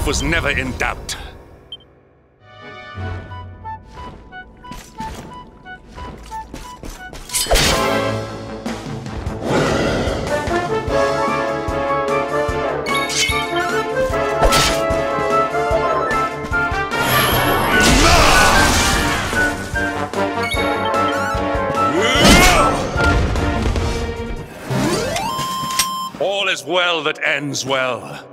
triumph was never in doubt. All is well that ends well.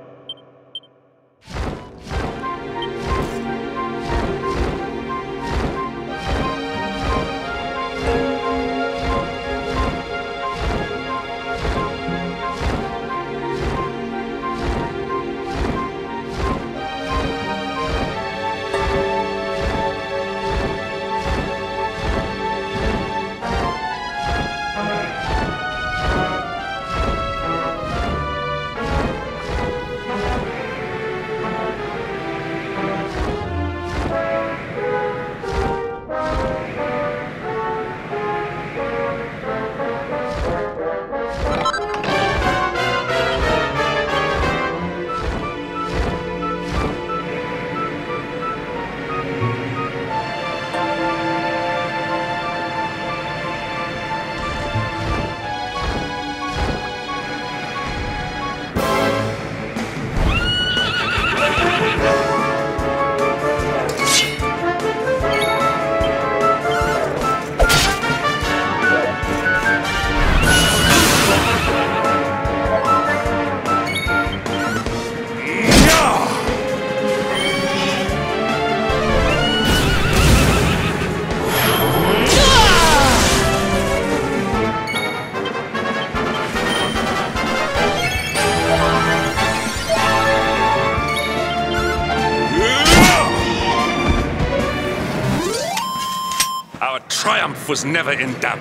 Our triumph was never in doubt.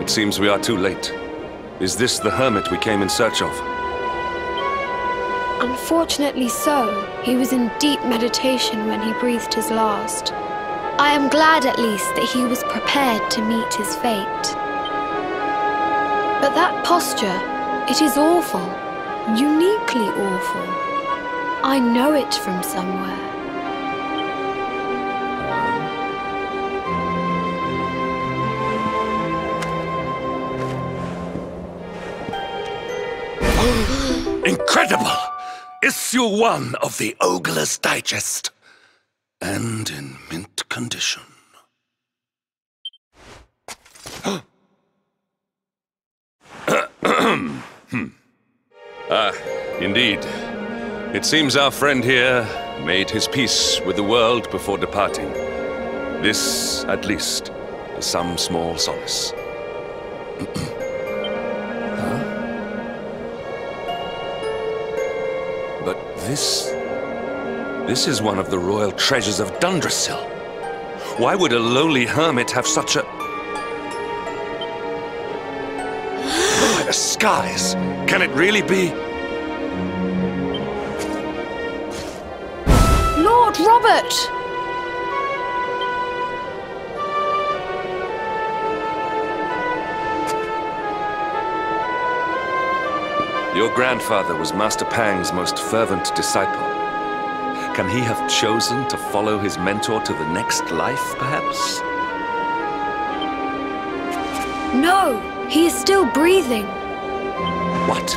It seems we are too late. Is this the hermit we came in search of? Unfortunately so. He was in deep meditation when he breathed his last. I am glad at least that he was prepared to meet his fate. But that posture, it is awful. Uniquely awful. I know it from somewhere. Incredible! Issue 1 of the Ogler's Digest. And in mint condition. Indeed. It seems our friend here made his peace with the world before departing. This, at least, is some small solace. Huh? But this is one of the royal treasures of Dundrasil. Why would a lowly hermit have such a... By the skies! Can it really be? Lord Robert! Your grandfather was Master Pang's most fervent disciple. Can he have chosen to follow his mentor to the next life, perhaps? No, he is still breathing. What?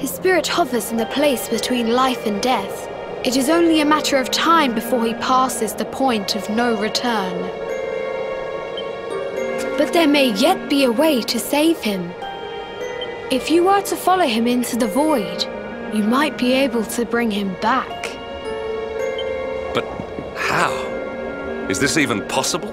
His spirit hovers in the place between life and death. It is only a matter of time before he passes the point of no return. But there may yet be a way to save him. If you were to follow him into the void, you might be able to bring him back. But how? Is this even possible?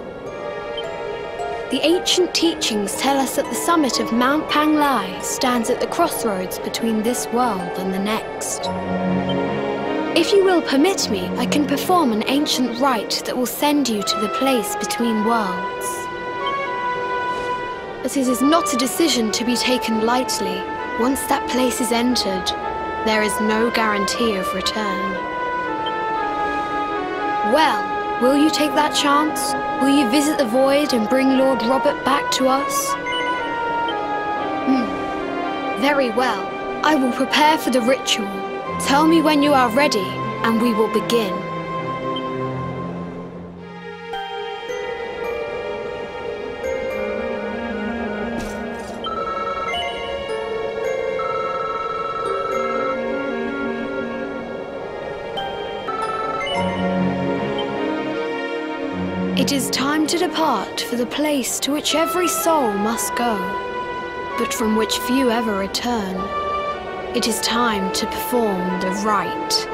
The ancient teachings tell us that the summit of Mount Panglai stands at the crossroads between this world and the next. If you will permit me, I can perform an ancient rite that will send you to the place between worlds. But it is not a decision to be taken lightly. Once that place is entered, there is no guarantee of return. Well, will you take that chance? Will you visit the void and bring Lord Robert back to us? Very well. I will prepare for the ritual. Tell me when you are ready, and we will begin. It is time to depart for the place to which every soul must go, but from which few ever return. It is time to perform the rite.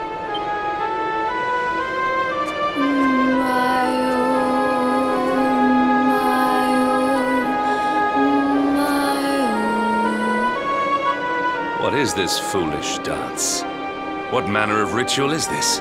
What is this foolish dance? What manner of ritual is this?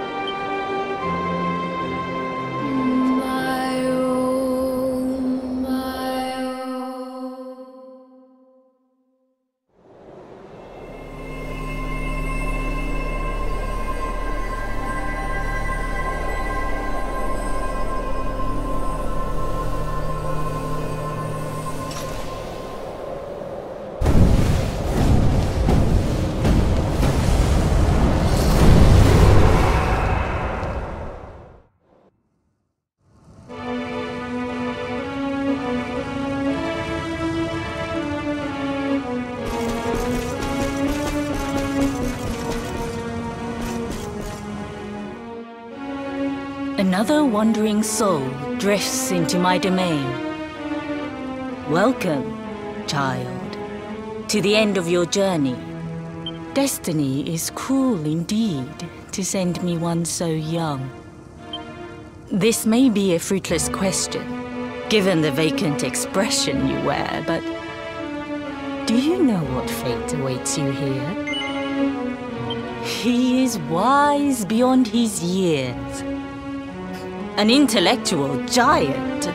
Another wandering soul drifts into my domain. Welcome, child, to the end of your journey. Destiny is cruel indeed to send me one so young. This may be a fruitless question, given the vacant expression you wear, but do you know what fate awaits you here? He is wise beyond his years. An intellectual giant.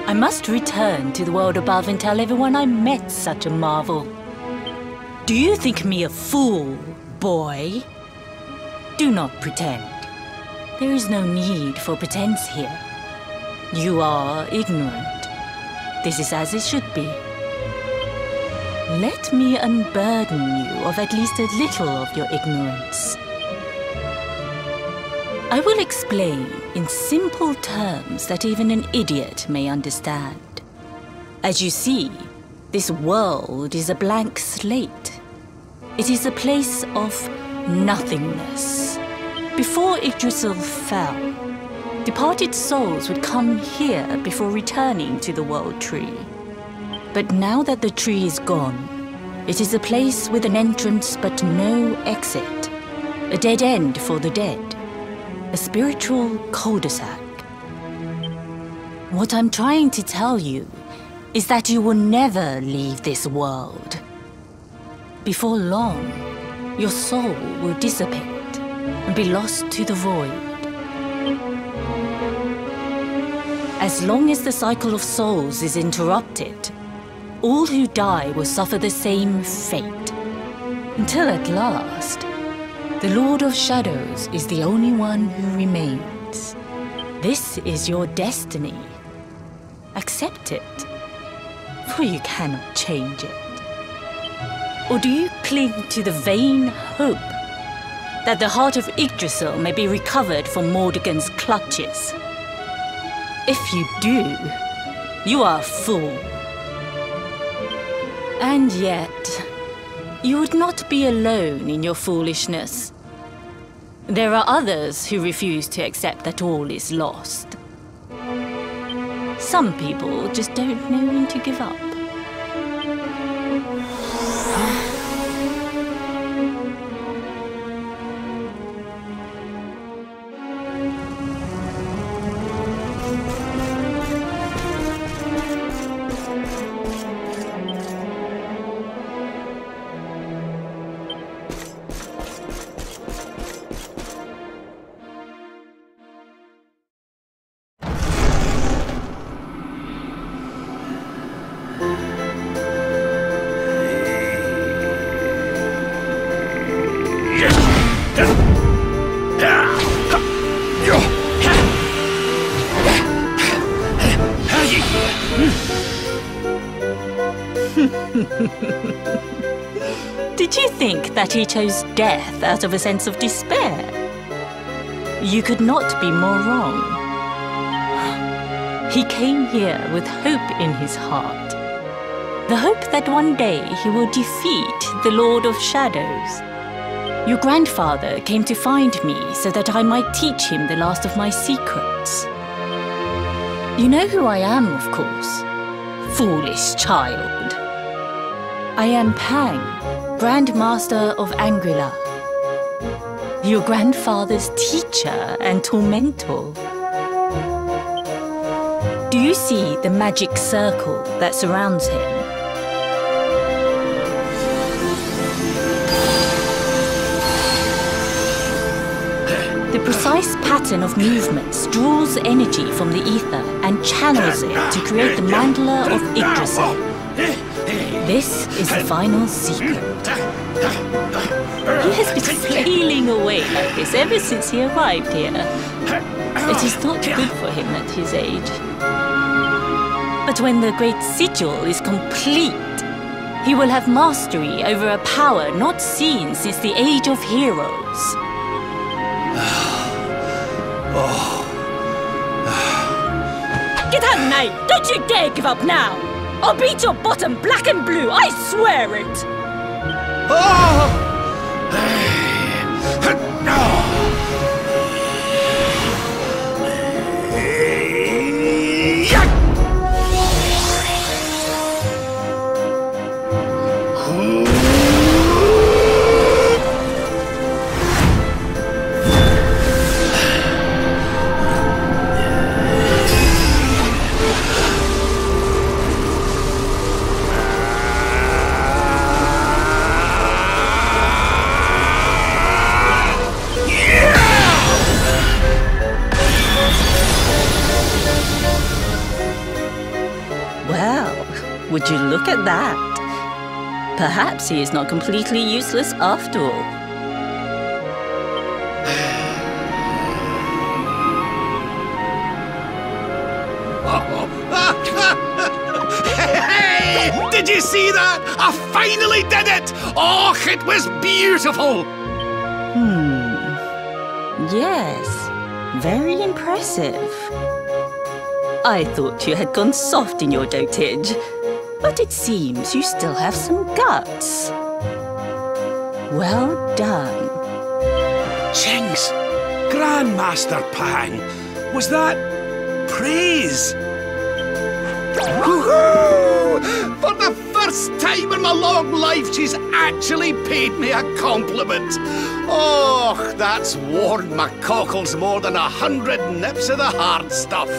I must return to the world above and tell everyone I met such a marvel. Do you think me a fool, boy? Do not pretend. There is no need for pretense here. You are ignorant. This is as it should be. Let me unburden you of at least a little of your ignorance. I will explain in simple terms that even an idiot may understand. As you see, this world is a blank slate. It is a place of nothingness. Before Yggdrasil fell, departed souls would come here before returning to the World Tree. But now that the tree is gone, It is a place with an entrance but no exit. A dead end for the dead. A spiritual cul-de-sac. What I'm trying to tell you is that you will never leave this world. Before long, your soul will dissipate and be lost to the void. As long as the cycle of souls is interrupted, all who die will suffer the same fate. Until at last, the Lord of Shadows is the only one who remains. This is your destiny. Accept it, for you cannot change it. Or do you cling to the vain hope that the heart of Yggdrasil may be recovered from Mordegon's clutches? If you do, you are a fool. And yet, you would not be alone in your foolishness. There are others who refuse to accept that all is lost. Some people just don't know when to give up. Did you think that he chose death out of a sense of despair? You could not be more wrong. He came here with hope in his heart. The hope that one day he will defeat the Lord of Shadows. Your grandfather came to find me so that I might teach him the last of my secrets. You know who I am, of course. Foolish child. I am Pang, Grand Master of Angrila. Your grandfather's teacher and tormentor. Do you see the magic circle that surrounds him? The precise pattern of movements draws energy from the ether and channels it to create the mandala of Yggdrasil. This is the final secret. He has been flailing away like this ever since he arrived here. It is not good for him at his age. But when the great sigil is complete, he will have mastery over a power not seen since the Age of Heroes. Get out, knight! Don't you dare give up now! I'll beat your bottom black and blue, I swear it! Would you look at that? Perhaps he is not completely useless after all. Hey! Did you see that? I finally did it! Oh, it was beautiful! Yes, very impressive. I thought you had gone soft in your dotage. But it seems you still have some guts. Well done. Jinx! Grandmaster Pang! Was that praise? Woohoo! For the first first time in my long life she's actually paid me a compliment. Oh, that's warmed my cockles more than 100 nips of the hard stuff.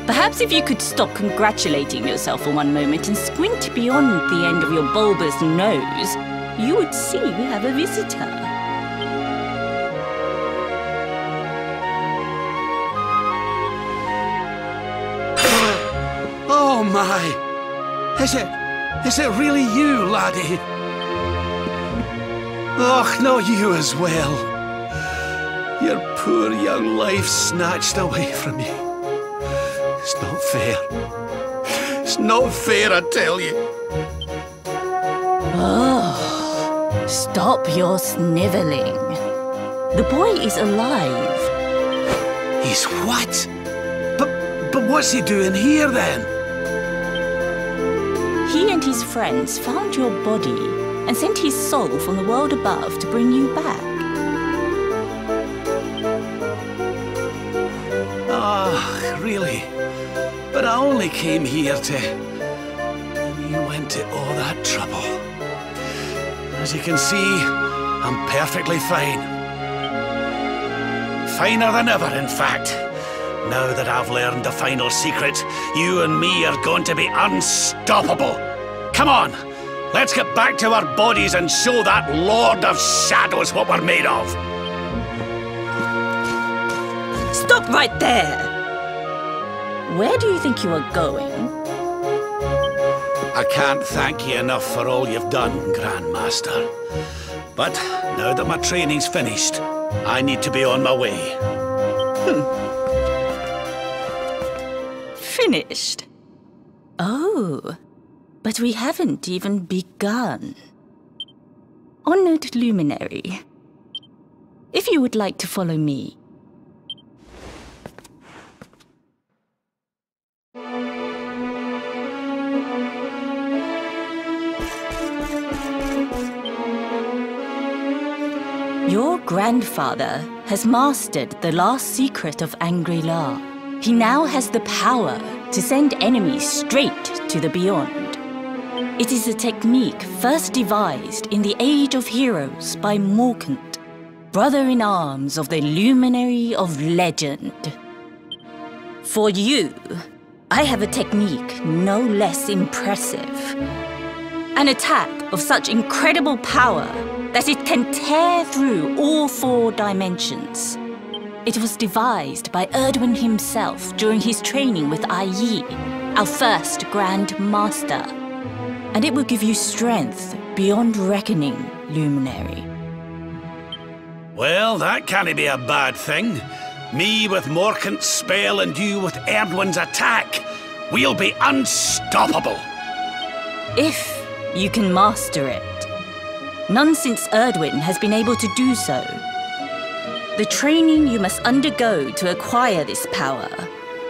Perhaps if you could stop congratulating yourself for one moment and squint beyond the end of your bulbous nose, you would see we have a visitor. Oh my! Is it really you, laddie? Och, no, you as well. Your poor young life snatched away from you. It's not fair. It's not fair, I tell you. Oh, stop your snivelling. The boy is alive. He's what? But what's he doing here then? He and his friends found your body and sent his soul from the world above to bring you back. Ah, really? But I only came here to... And you went to all that trouble. As you can see, I'm perfectly fine. Finer than ever, in fact. Now that I've learned the final secret, you and me are going to be unstoppable. Come on, let's get back to our bodies and show that Lord of Shadows what we're made of. Stop right there! Where do you think you are going? I can't thank you enough for all you've done, Grandmaster. But now that my training's finished, I need to be on my way. Finished? Oh, but we haven't even begun. Honored Luminary, if you would like to follow me. Your grandfather has mastered the last secret of Angri-La. He now has the power to send enemies straight to the beyond. It is a technique first devised in the Age of Heroes by Morkant, brother-in-arms of the Luminary of Legend. For you, I have a technique no less impressive. An attack of such incredible power that it can tear through all 4 dimensions. It was devised by Erdwin himself during his training with Yi, our first Grand Master. And it will give you strength beyond reckoning, Luminary. Well, that can't be a bad thing. Me with Morkant's spell and you with Erdwin's attack. We'll be unstoppable. If you can master it. None since Erdwin has been able to do so. The training you must undergo to acquire this power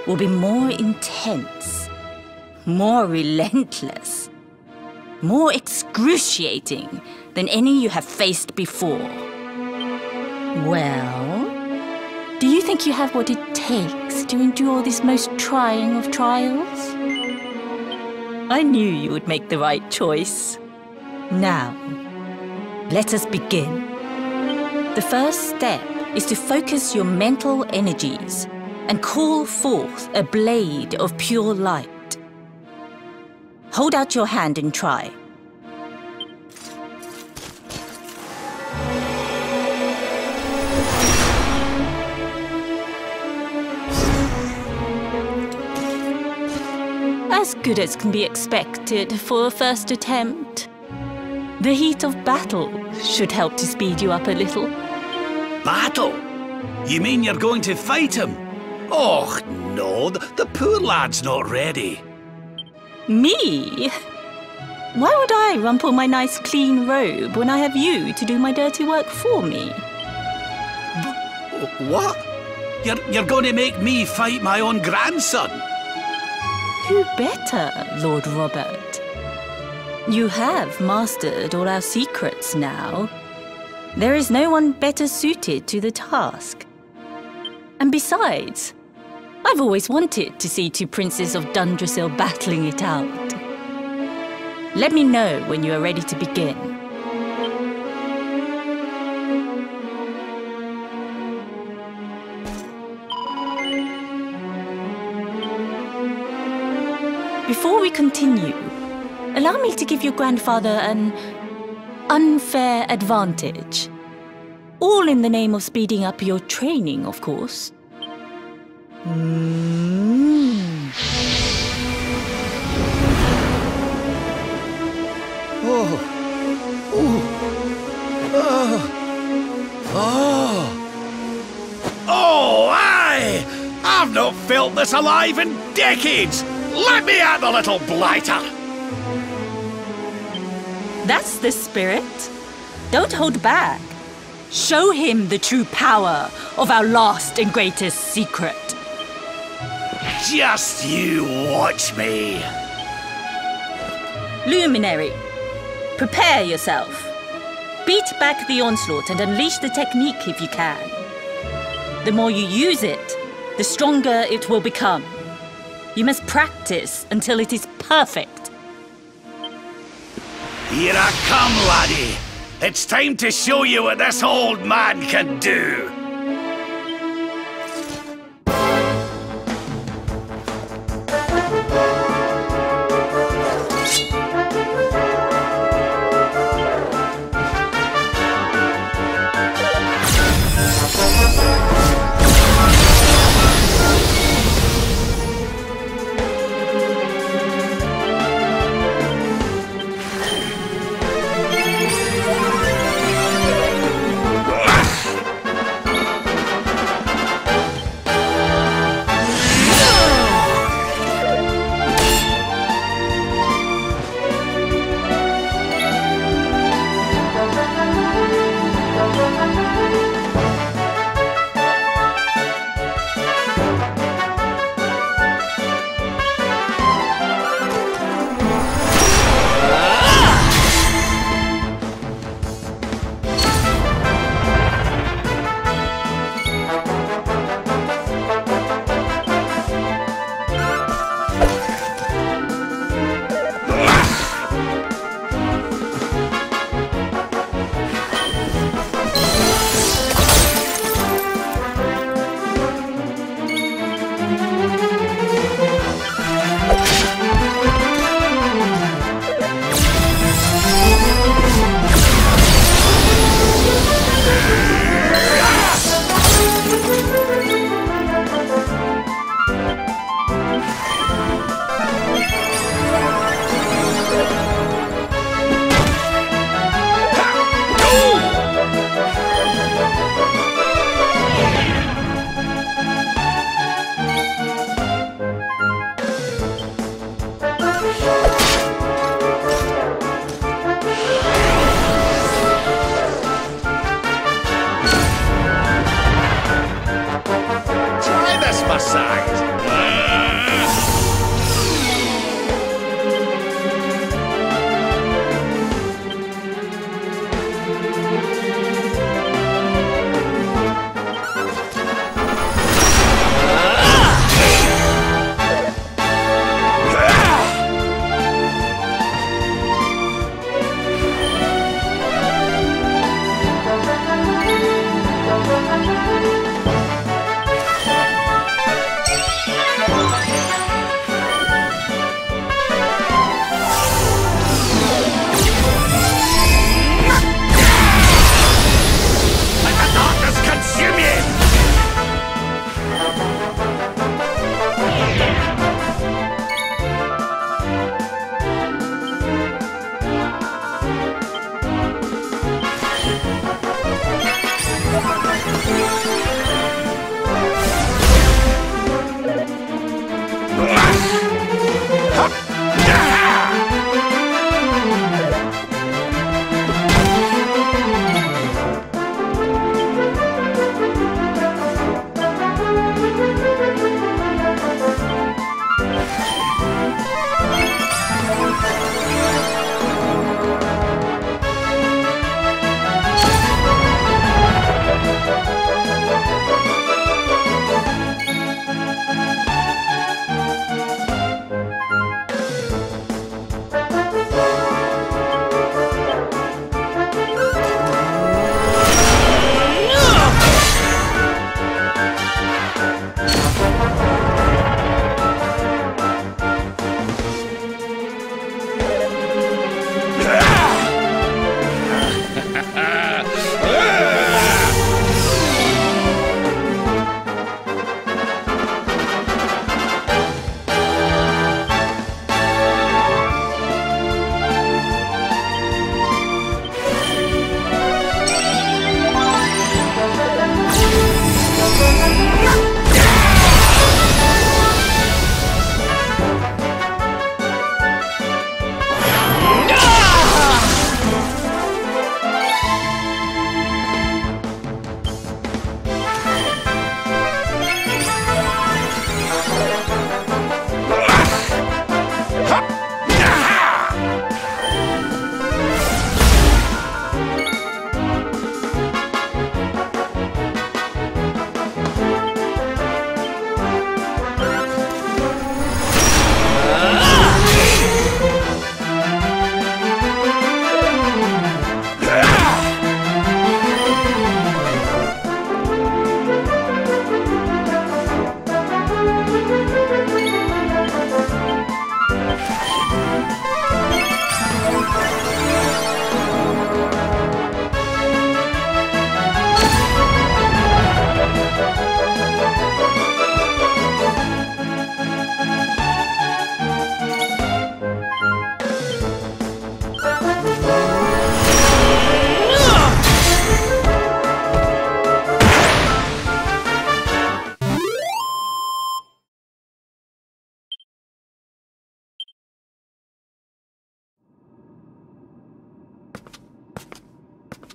will be more intense, more relentless, more excruciating than any you have faced before. Well, do you think you have what it takes to endure this most trying of trials? I knew you would make the right choice. Now, let us begin. The first step is to focus your mental energies and call forth a blade of pure light. Hold out your hand and try. As good as can be expected for a first attempt. The heat of battle should help to speed you up a little. Battle? You mean you're going to fight him? Oh, no, the poor lad's not ready. Me? Why would I rumple my nice clean robe when I have you to do my dirty work for me? What? You're going to make me fight my own grandson? Who better, Lord Robert? You have mastered all our secrets now. There is no one better suited to the task. And besides, I've always wanted to see two princes of Dundrasil battling it out. Let me know when you are ready to begin. Before we continue, allow me to give your grandfather an unfair advantage. All in the name of speeding up your training, of course. Oh, aye! I've not felt this alive in decades! Let me at the little blighter! That's the spirit. Don't hold back. Show him the true power of our last and greatest secret. Just you watch me! Luminary, prepare yourself. Beat back the onslaught and unleash the technique if you can. The more you use it, the stronger it will become. You must practice until it is perfect. Here I come, laddie. It's time to show you what this old man can do.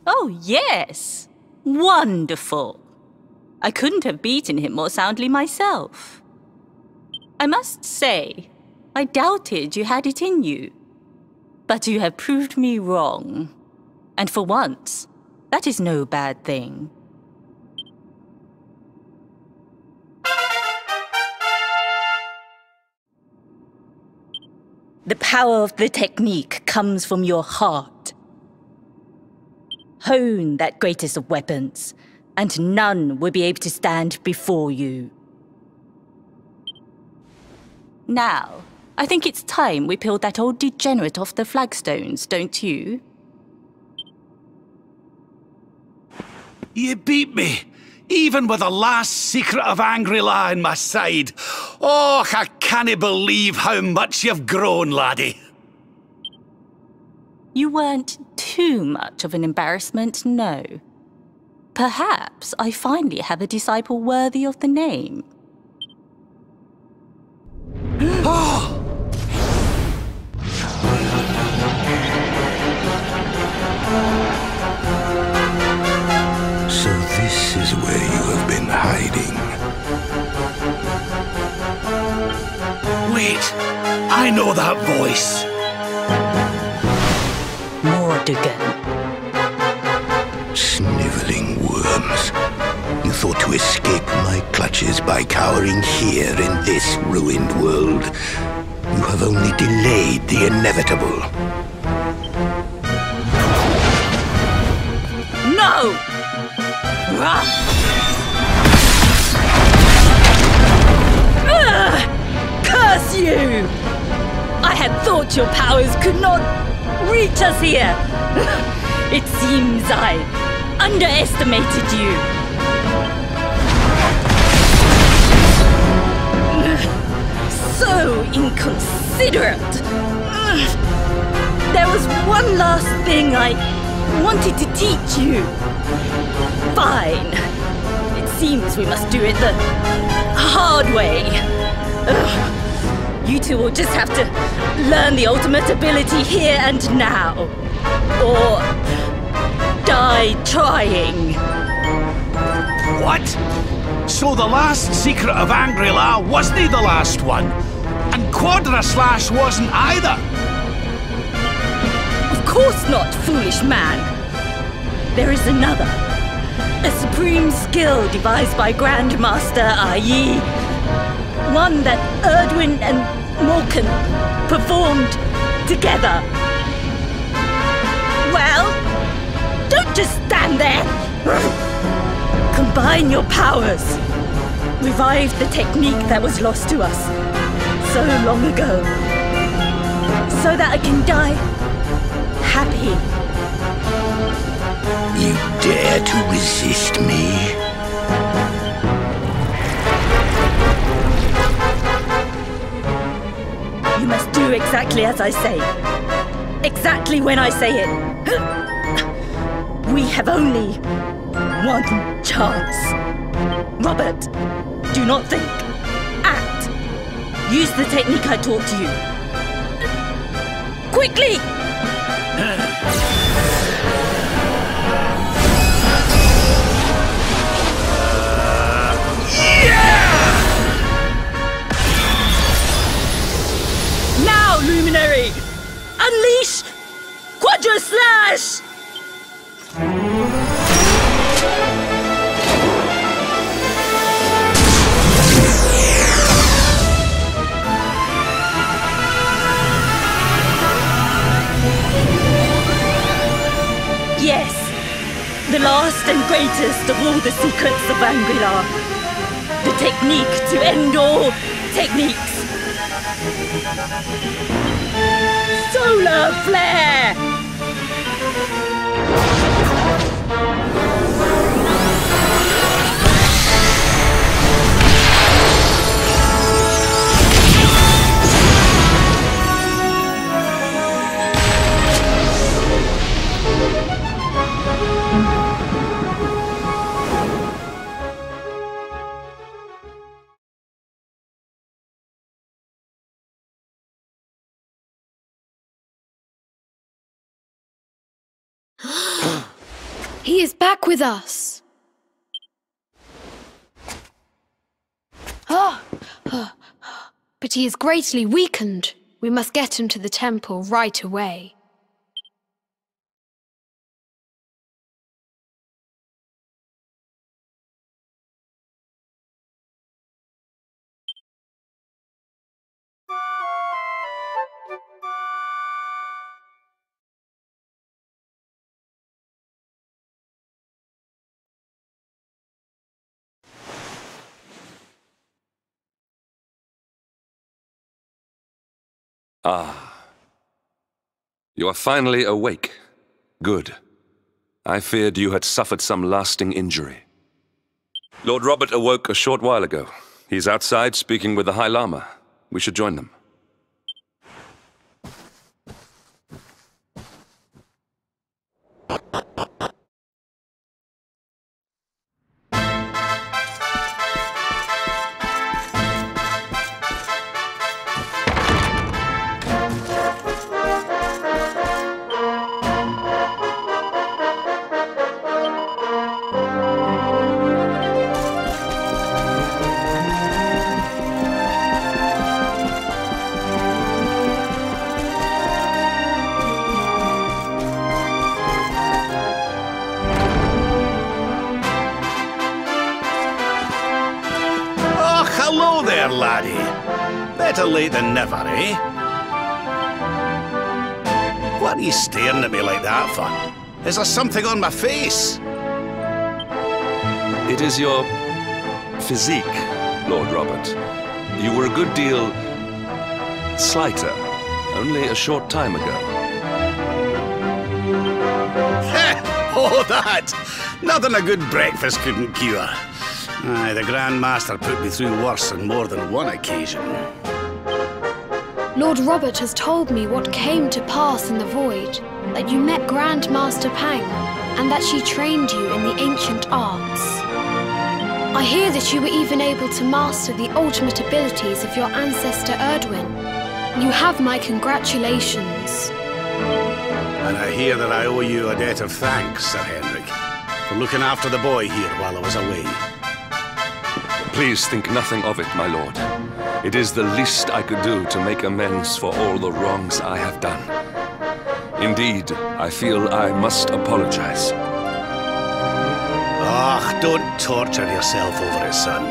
Oh, yes. Wonderful. I couldn't have beaten him more soundly myself. I must say, I doubted you had it in you. But you have proved me wrong. And for once, that is no bad thing. The power of the technique comes from your heart. Hone that greatest of weapons, and none will be able to stand before you. Now, I think it's time we peeled that old degenerate off the flagstones, don't you? You beat me, even with the last secret of Angry-La in my side. Oh, I can't believe how much you've grown, laddie. You weren't too much of an embarrassment, no. Perhaps I finally have a disciple worthy of the name. Oh! So this is where you have been hiding. Wait, I know that voice. Mordigan. Sniveling worms. You thought to escape my clutches by cowering here in this ruined world. You have only delayed the inevitable. No! Curse you! I had thought your powers could not reach us here. It seems I underestimated you. So inconsiderate. There was one last thing I wanted to teach you. Fine. It seems we must do it the hard way. You two will just have to learn the ultimate ability here and now. Or die trying. What? So the last secret of Angry-La wasn't the last one? And Quadra Slash wasn't either? Of course not, foolish man. There is another. A supreme skill devised by Grandmaster i.e. one that Erdwin and Morkan performed together. Well, don't just stand there. Combine your powers. Revive the technique that was lost to us so long ago. So that I can die happy. You dare to resist me? You must do exactly as I say. Exactly when I say it. We have only one chance. Robert, do not think. Act. Use the technique I taught you. Quickly! Now, Luminary! Unleash Quadra Slash! Yes, the last and greatest of all the secrets of Angry-La. The technique to end all techniques. Solar Flare! He is back with us. But he is greatly weakened. We must get him to the temple right away. Ah. You are finally awake. Good. I feared you had suffered some lasting injury. Lord Robert awoke a short while ago. He's outside speaking with the High Lama. We should join them. Hello there, laddie. Better late than never, eh? What are you staring at me like that for? Is there something on my face? It is your physique, Lord Robert. You were a good deal slighter only a short time ago. Oh, that! Nothing a good breakfast couldn't cure. Aye, the Grand Master put me through worse on more than one occasion. Lord Robert has told me what came to pass in the void, that you met Grand Master Pang, and that she trained you in the ancient arts. I hear that you were even able to master the ultimate abilities of your ancestor Erdwin. You have my congratulations. And I hear that I owe you a debt of thanks, Sir Henrik, for looking after the boy here while I was away. Please think nothing of it, my lord. It is the least I could do to make amends for all the wrongs I have done. Indeed, I feel I must apologize. Ah, don't torture yourself over it, son.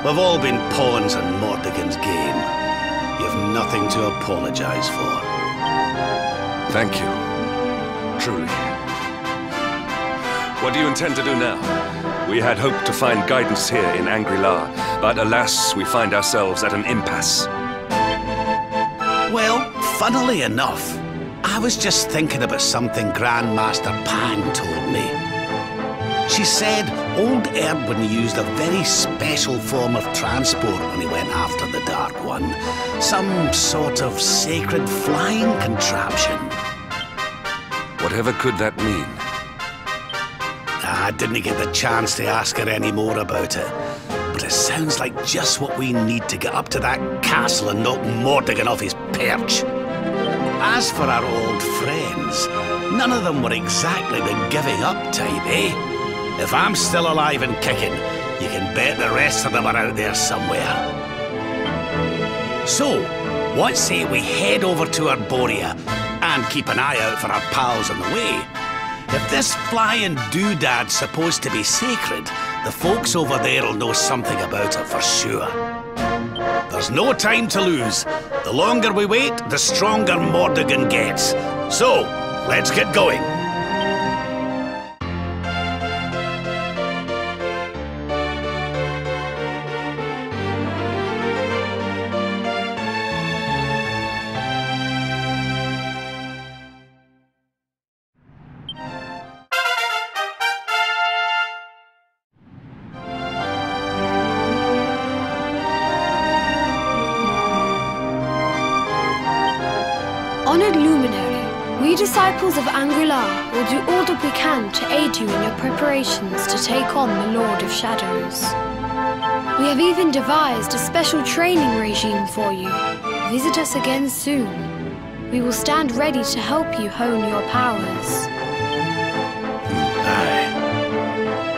We've all been pawns in Mordegon's game. You've nothing to apologize for. Thank you. Truly. What do you intend to do now? We had hoped to find guidance here in Angri-La, but alas, we find ourselves at an impasse. Well, funnily enough, I was just thinking about something Grandmaster Pang told me. She said old Erdwin used a very special form of transport when he went after the Dark One. Some sort of sacred flying contraption. Whatever could that mean? I didn't get the chance to ask her any more about it, but it sounds like just what we need to get up to that castle and knock Mordegon off his perch. As for our old friends, none of them were exactly the giving up type, eh? If I'm still alive and kicking, you can bet the rest of them are out there somewhere. So, what say we head over to Arborea and keep an eye out for our pals on the way? If this flying doodad's supposed to be sacred, the folks over there'll know something about it for sure. There's no time to lose. The longer we wait, the stronger Mordegon gets. So, let's get going. Honored Luminary, we disciples of Angri-La will do all that we can to aid you in your preparations to take on the Lord of Shadows. We have even devised a special training regime for you. Visit us again soon. We will stand ready to help you hone your powers. Aye. you.